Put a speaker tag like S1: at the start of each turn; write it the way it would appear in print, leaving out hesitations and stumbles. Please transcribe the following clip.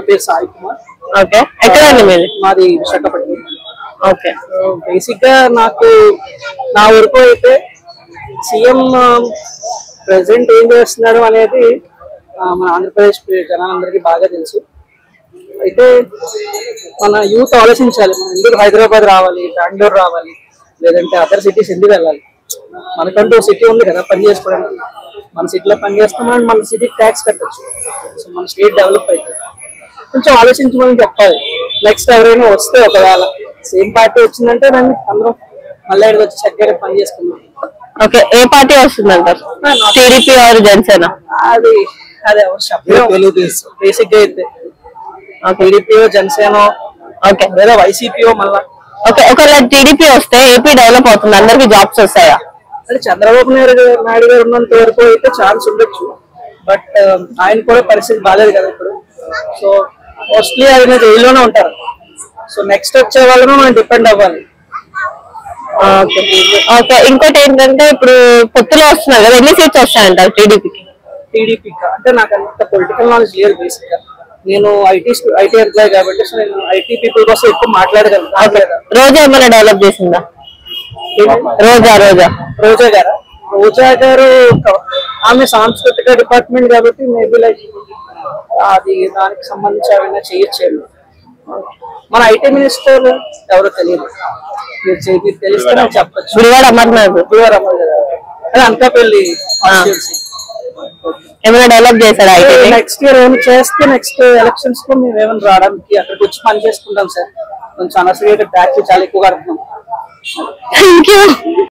S1: పేరు సాయి కుమార్.
S2: ఓకే, ఎక్కడండి మీది?
S1: మాది విశాఖపట్నం.
S2: ఓకే,
S1: బేసిక్ గా నాకు నా వరకు అయితే సీఎం ప్రెసిడెంట్ ఏం చేస్తున్నాడు అనేది మన ఆంధ్రప్రదేశ్ జనాలందరికీ బాగా తెలుసు. అయితే మన యూత్ ఆలోచించాలి, మనం ఎందుకు హైదరాబాద్ రావాలి, బెంగళూరు రావాలి, లేదంటే అదర్ సిటీస్ ఎందుకు వెళ్ళాలి? మనకంటూ సిటీ ఉంది కదా పని చేసుకోవడానికి. మన సిటీలో పని చేస్తామని మన సిటీకి ట్యాక్స్ కట్టచ్చు. సో మన స్టేట్ డెవలప్ అవుతుంది. కొంచెం ఆలోచించమని చెప్పాలి. నెక్స్ట్ ఎవరైనా వస్తే ఒకవేళ సేమ్ పార్టీ వచ్చిందంటే దాన్ని అందరం మళ్ళీ ఇక్కడికి వచ్చి చక్కగా పని చేసుకున్నాం.
S2: Okay, A party వస్తుందంటారు? TDP are Janasena?
S1: అది అదే తెలుగుదేశం బేసిక్ గా అయితే టీడీపీ జనసేన లేదా వైసీపీఓ మళ్ళా.
S2: ఓకే, ఒకవేళ టీడీపీ వస్తే ఏపీ డెవలప్ అవుతుంది, అందరికి జాబ్స్ వస్తాయా?
S1: అంటే చంద్రబాబు నాయుడు గారు ఉన్నంత వరకు అయితే ఛాన్స్ ఉండొచ్చు. బట్ ఆయన కూడా పరిస్థితి బాగాలేదు కదా ఇప్పుడు. సో మోస్ట్లీ ఆయన జైల్లోనే ఉంటారు. సో నెక్స్ట్ వచ్చే వాళ్ళను మనం డిపెండ్ అవ్వాలి.
S2: ఓకే, ఇంకోటి ఏంటంటే ఇప్పుడు పొత్తులో వస్తున్నారు కదా, ఎన్ని సీట్స్ వస్తాయంటారు టీడీపీకి?
S1: టీడీపీకి అంటే నాకు అంత పొలిటికల్ నాలెడ్జ్ లేదు. బేసిక్ గా నేను ఐటీ ఎంప్లాయ్ కాబట్టి సో నేను ఐటీ పీపుల్ కోసం ఎక్కువ మాట్లాడగలను.
S2: రోజా ఏమైనా డెవలప్ చేసిందా? రోజా
S1: గారు ఆమె సాంస్కృతిక డిపార్ట్మెంట్ కాబట్టి మేబీ లైక్ అది దానికి సంబంధించి ఏమైనా చేయొచ్చేమో. మన ఐటీ మినిస్టర్ ఎవరో తెలియదు, మీరు తెలిస్తే నాకు చెప్పచ్చు.
S2: గుడివాడ అమర్నాథ్
S1: అది అనకాపల్లి
S2: ఏమైనా డెవలప్ చేశారా?
S1: నెక్స్ట్ ఇయర్ ఏమైనా చేస్తే నెక్స్ట్ ఎలక్షన్స్ లో మేము ఏమైనా రావడానికి అక్కడికి వచ్చి పని చేసుకుంటాం సార్. కొంచెం అనవసరంగా ట్యాక్స్ చాలా ఎక్కువ కడుతున్నాం.
S2: Thank you.